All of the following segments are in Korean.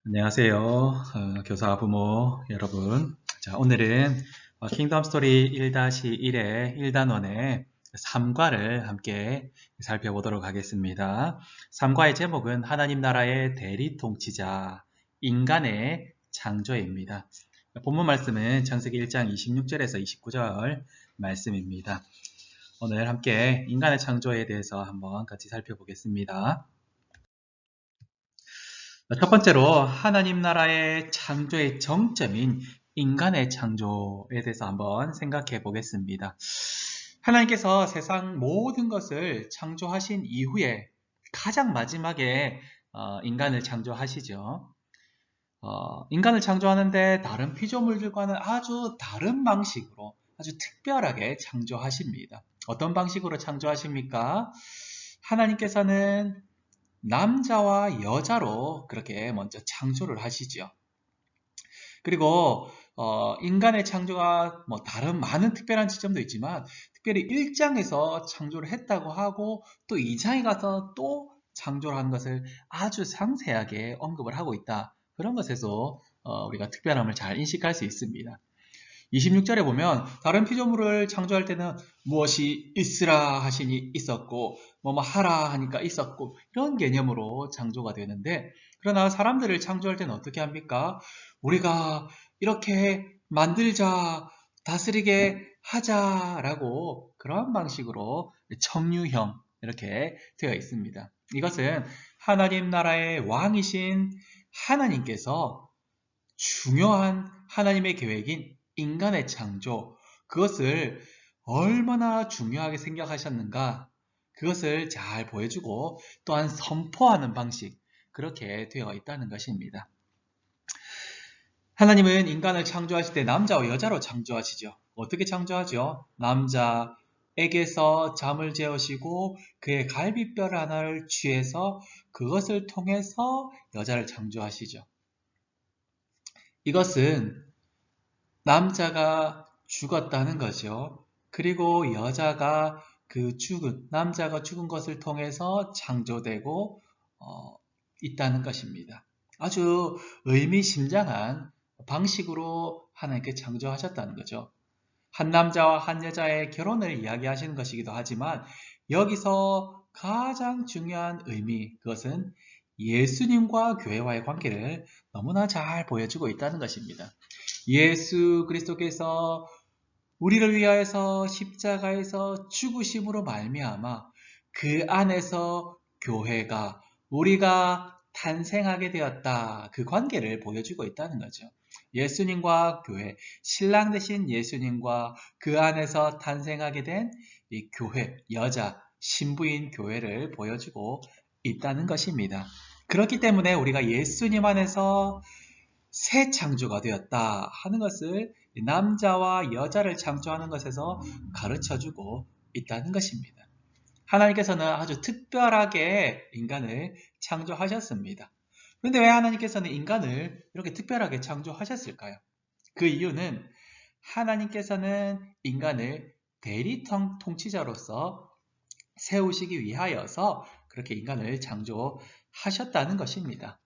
안녕하세요. 교사 부모 여러분. 자, 오늘은 킹덤 스토리 1-1의 1단원의 3과를 함께 살펴보도록 하겠습니다. 3과의 제목은 하나님 나라의 대리 통치자, 인간의 창조입니다. 본문 말씀은 창세기 1장 26절에서 29절 말씀입니다. 오늘 함께 인간의 창조에 대해서 한번 같이 살펴보겠습니다. 첫 번째로 하나님 나라의 창조의 정점인 인간의 창조에 대해서 한번 생각해 보겠습니다. 하나님께서 세상 모든 것을 창조하신 이후에 가장 마지막에 인간을 창조하시죠. 인간을 창조하는데 다른 피조물들과는 아주 다른 방식으로 아주 특별하게 창조하십니다. 어떤 방식으로 창조하십니까? 하나님께서는 남자와 여자로 그렇게 먼저 창조를 하시죠. 그리고 인간의 창조가 다른 많은 특별한 지점도 있지만 특별히 1장에서 창조를 했다고 하고 또 2장에 가서 또 창조를 하는 것을 아주 상세하게 언급을 하고 있다. 그런 것에서 우리가 특별함을 잘 인식할 수 있습니다. 26절에 보면 다른 피조물을 창조할 때는 무엇이 있으라 하시니 있었고 뭐뭐 하라 하니까 있었고 이런 개념으로 창조가 되는데, 그러나 사람들을 창조할 때는 어떻게 합니까? 우리가 이렇게 만들자, 다스리게 하자라고 그러한 방식으로 청유형 이렇게 되어 있습니다. 이것은 하나님 나라의 왕이신 하나님께서 중요한 하나님의 계획인 인간의 창조, 그것을 얼마나 중요하게 생각하셨는가, 그것을 잘 보여주고 또한 선포하는 방식, 그렇게 되어 있다는 것입니다. 하나님은 인간을 창조하실 때 남자와 여자로 창조하시죠. 어떻게 창조하죠? 남자에게서 잠을 재우시고 그의 갈비뼈 하나를 취해서 그것을 통해서 여자를 창조하시죠. 이것은 남자가 죽었다는 거죠. 그리고 여자가 남자가 죽은 것을 통해서 창조되고 있다는 것입니다. 아주 의미심장한 방식으로 하나님께 창조하셨다는 거죠. 한 남자와 한 여자의 결혼을 이야기하시는 것이기도 하지만 여기서 가장 중요한 의미, 그것은 예수님과 교회와의 관계를 너무나 잘 보여주고 있다는 것입니다. 예수 그리스도께서 우리를 위하여서 십자가에서 죽으심으로 말미암아 그 안에서 교회가, 우리가 탄생하게 되었다, 그 관계를 보여주고 있다는 거죠. 예수님과 교회, 신랑 되신 예수님과 그 안에서 탄생하게 된 이 교회, 여자, 신부인 교회를 보여주고 있다는 것입니다. 그렇기 때문에 우리가 예수님 안에서 새 창조가 되었다 하는 것을 남자와 여자를 창조하는 것에서 가르쳐주고 있다는 것입니다. 하나님께서는 아주 특별하게 인간을 창조하셨습니다. 그런데 왜 하나님께서는 인간을 이렇게 특별하게 창조하셨을까요? 그 이유는 하나님께서는 인간을 대리 통치자로서 세우시기 위하여서 그렇게 인간을 창조하셨다는 것입니다.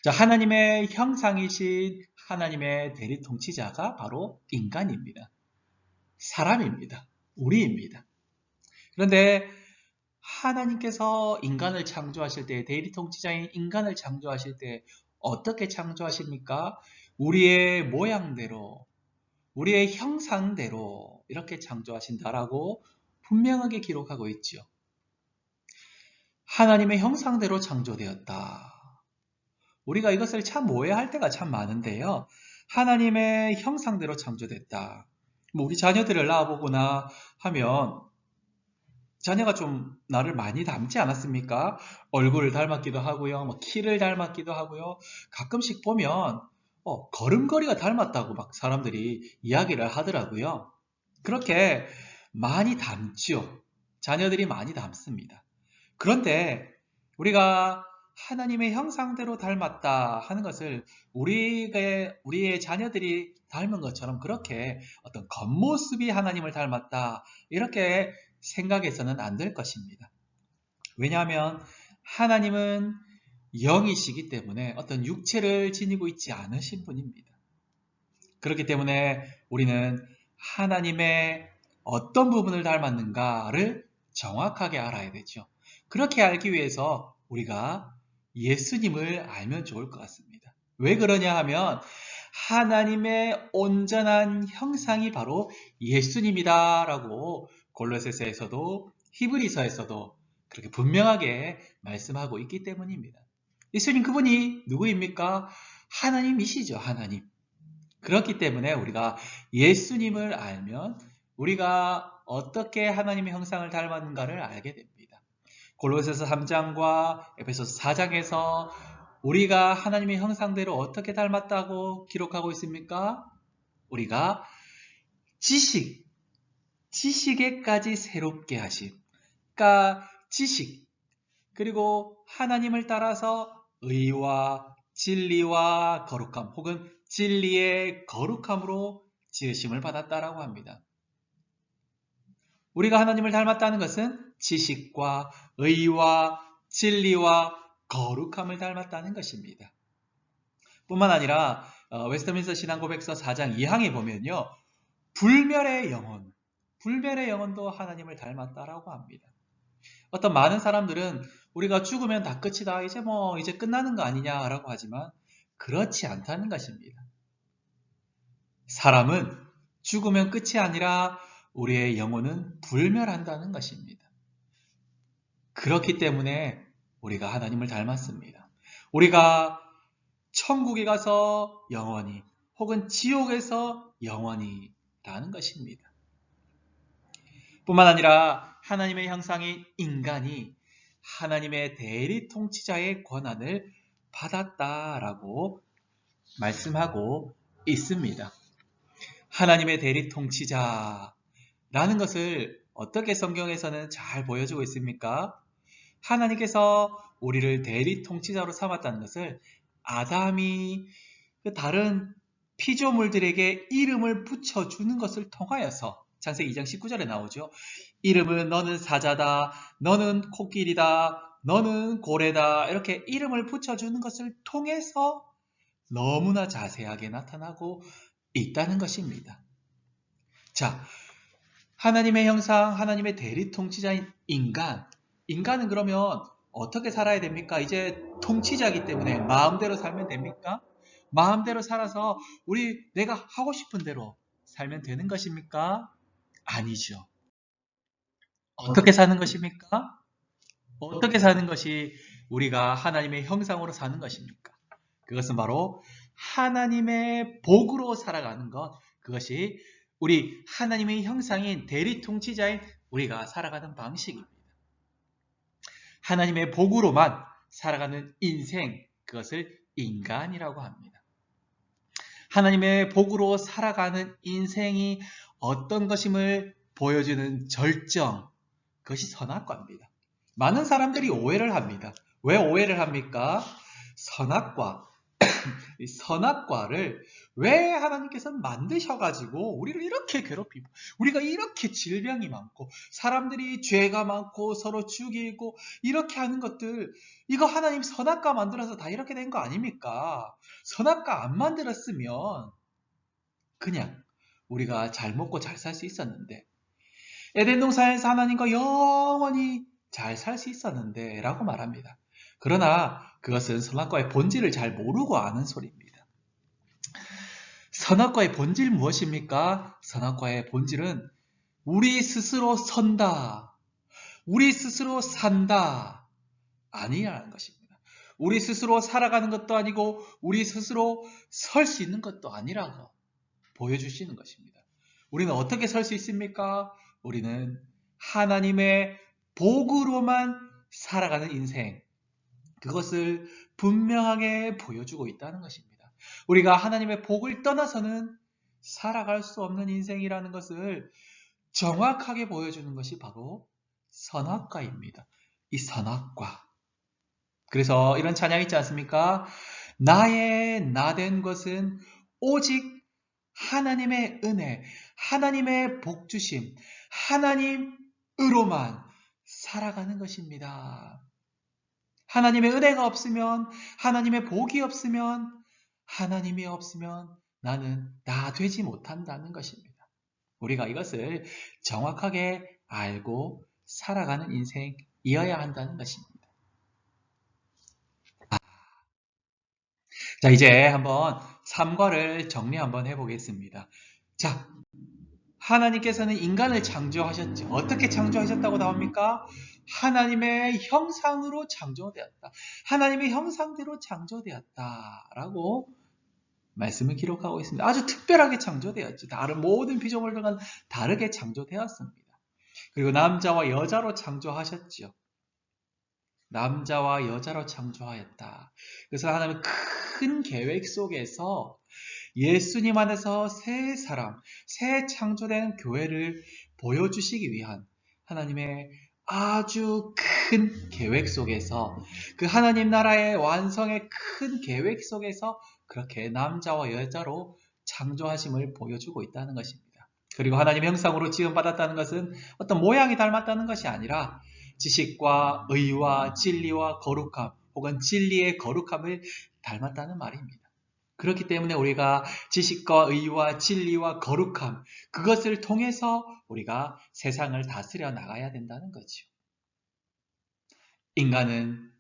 자, 하나님의 형상이신 하나님의 대리 통치자가 바로 인간입니다. 사람입니다. 우리입니다. 그런데 하나님께서 인간을 창조하실 때, 대리 통치자인 인간을 창조하실 때 어떻게 창조하십니까? 우리의 모양대로, 우리의 형상대로 이렇게 창조하신다라고 분명하게 기록하고 있죠. 하나님의 형상대로 창조되었다. 우리가 이것을 참 오해할 때가 참 많은데요. 하나님의 형상대로 창조됐다. 우리 자녀들을 낳아보거나 하면 자녀가 좀 나를 많이 닮지 않았습니까? 얼굴을 닮았기도 하고요. 키를 닮았기도 하고요. 가끔씩 보면 걸음걸이가 닮았다고 막 사람들이 이야기를 하더라고요. 그렇게 많이 닮지요. 자녀들이 많이 닮습니다. 그런데 우리가 하나님의 형상대로 닮았다 하는 것을 우리의 자녀들이 닮은 것처럼 그렇게 어떤 겉모습이 하나님을 닮았다 이렇게 생각해서는 안 될 것입니다. 왜냐하면 하나님은 영이시기 때문에 어떤 육체를 지니고 있지 않으신 분입니다. 그렇기 때문에 우리는 하나님의 어떤 부분을 닮았는가를 정확하게 알아야 되죠. 그렇게 알기 위해서 우리가 예수님을 알면 좋을 것 같습니다. 왜 그러냐 하면 하나님의 온전한 형상이 바로 예수님이다라고 골로새서에서도 히브리서에서도 그렇게 분명하게 말씀하고 있기 때문입니다. 예수님 그분이 누구입니까? 하나님이시죠, 하나님. 그렇기 때문에 우리가 예수님을 알면 우리가 어떻게 하나님의 형상을 닮았는가를 알게 됩니다. 골로새서 3장과 에베소서 4장에서 우리가 하나님의 형상대로 어떻게 닮았다고 기록하고 있습니까? 우리가 지식에까지 새롭게 하심. 그러니까 지식, 그리고 하나님을 따라서 의와 진리와 거룩함, 혹은 진리의 거룩함으로 지으심을 받았다라고 합니다. 우리가 하나님을 닮았다는 것은 지식과 의와 진리와 거룩함을 닮았다는 것입니다. 뿐만 아니라 웨스트민스터 신앙고백서 4장 2항에 보면요, 불멸의 영혼도 하나님을 닮았다라고 합니다. 어떤 많은 사람들은 우리가 죽으면 다 끝이다, 이제 끝나는 거 아니냐라고 하지만 그렇지 않다는 것입니다. 사람은 죽으면 끝이 아니라 우리의 영혼은 불멸한다는 것입니다. 그렇기 때문에 우리가 하나님을 닮았습니다. 우리가 천국에 가서 영원히, 혹은 지옥에서 영원히라는 것입니다. 뿐만 아니라 하나님의 형상인 인간이 하나님의 대리 통치자의 권한을 받았다라고 말씀하고 있습니다. 하나님의 대리 통치자라는 것을 어떻게 성경에서는 잘 보여주고 있습니까? 하나님께서 우리를 대리 통치자로 삼았다는 것을 아담이 다른 피조물들에게 이름을 붙여주는 것을 통하여서 창세기 2장 19절에 나오죠. 이름은 너는 사자다, 너는 코끼리다, 너는 고래다, 이렇게 이름을 붙여주는 것을 통해서 너무나 자세하게 나타나고 있다는 것입니다. 자, 하나님의 형상, 하나님의 대리 통치자인 인간은 그러면 어떻게 살아야 됩니까? 이제 통치자이기 때문에 마음대로 살면 됩니까? 마음대로 살아서 내가 하고 싶은 대로 살면 되는 것입니까? 아니죠. 어떻게 사는 것입니까? 어떻게 사는 것이 우리가 하나님의 형상으로 사는 것입니까? 그것은 바로 하나님의 복으로 살아가는 것, 그것이 우리 하나님의 형상인 대리 통치자인 우리가 살아가는 방식입니다. 하나님의 복으로만 살아가는 인생, 그것을 인간이라고 합니다. 하나님의 복으로 살아가는 인생이 어떤 것임을 보여주는 절정, 그것이 선악과입니다. 많은 사람들이 오해를 합니다. 왜 오해를 합니까? 이 선악과를 왜 하나님께서 만드셔가지고 우리를 이렇게 괴롭히고 우리가 이렇게 질병이 많고 사람들이 죄가 많고 서로 죽이고 이렇게 하는 것들, 이거 하나님 선악과 만들어서 다 이렇게 된 거 아닙니까? 선악과 안 만들었으면 그냥 우리가 잘 먹고 잘 살 수 있었는데, 에덴 동산에서 하나님과 영원히 잘 살 수 있었는데 라고 말합니다. 그러나 그것은 선악과의 본질을 잘 모르고 아는 소리입니다. 선악과의 본질 무엇입니까? 선악과의 본질은 우리 스스로 선다, 우리 스스로 산다, 아니라는 것입니다. 우리 스스로 살아가는 것도 아니고 우리 스스로 설 수 있는 것도 아니라고 보여주시는 것입니다. 우리는 어떻게 설 수 있습니까? 우리는 하나님의 복으로만 살아가는 인생, 그것을 분명하게 보여주고 있다는 것입니다. 우리가 하나님의 복을 떠나서는 살아갈 수 없는 인생이라는 것을 정확하게 보여주는 것이 바로 선악과입니다. 이 선악과. 그래서 이런 찬양 있지 않습니까? 나의 나된 것은 오직 하나님의 은혜, 하나님의 복주심, 하나님으로만 살아가는 것입니다. 하나님의 은혜가 없으면, 하나님의 복이 없으면, 하나님이 없으면 나는 나 되지 못한다는 것입니다. 우리가 이것을 정확하게 알고 살아가는 인생이어야 한다는 것입니다. 자, 이제 한번 삼과를 정리 한번 해보겠습니다. 자, 하나님께서는 인간을 창조하셨죠. 어떻게 창조하셨다고 나옵니까? 하나님의 형상으로 창조되었다. 하나님의 형상대로 창조되었다라고 말씀을 기록하고 있습니다. 아주 특별하게 창조되었죠. 다른 모든 피조물들과는 다르게 창조되었습니다. 그리고 남자와 여자로 창조하셨죠. 남자와 여자로 창조하였다. 그래서 하나님은 큰 계획 속에서 예수님 안에서 새 사람, 새 창조된 교회를 보여주시기 위한 하나님의 아주 큰 계획 속에서 그 하나님 나라의 완성의 큰 계획 속에서 그렇게 남자와 여자로 창조하심을 보여주고 있다는 것입니다. 그리고 하나님의 형상으로 지음받았다는 것은 어떤 모양이 닮았다는 것이 아니라 지식과 의와 진리와 거룩함 혹은 진리의 거룩함을 닮았다는 말입니다. 그렇기 때문에 우리가 지식과 의와 진리와 거룩함 그것을 통해서 우리가 세상을 다스려 나가야 된다는 거죠. 인간은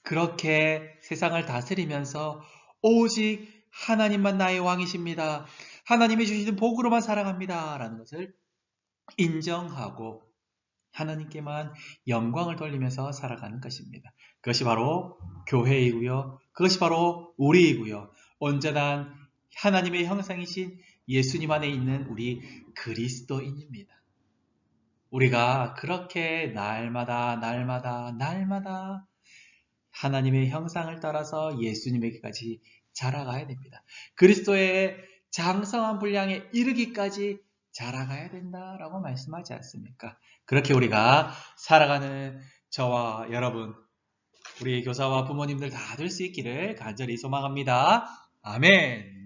그렇게 세상을 다스리면서 오직 하나님만 나의 왕이십니다. 하나님이 주시는 복으로만 살아갑니다. 라는 것을 인정하고 하나님께만 영광을 돌리면서 살아가는 것입니다. 그것이 바로 교회이고요. 그것이 바로 우리이고요. 온전한 하나님의 형상이신 예수님 안에 있는 우리 그리스도인입니다. 우리가 그렇게 날마다 하나님의 형상을 따라서 예수님에게까지 자라가야 됩니다. 그리스도의 장성한 분량에 이르기까지 자라가야 된다라고 말씀하지 않습니까? 그렇게 우리가 살아가는 저와 여러분, 우리 교사와 부모님들 다 될 수 있기를 간절히 소망합니다. 아멘.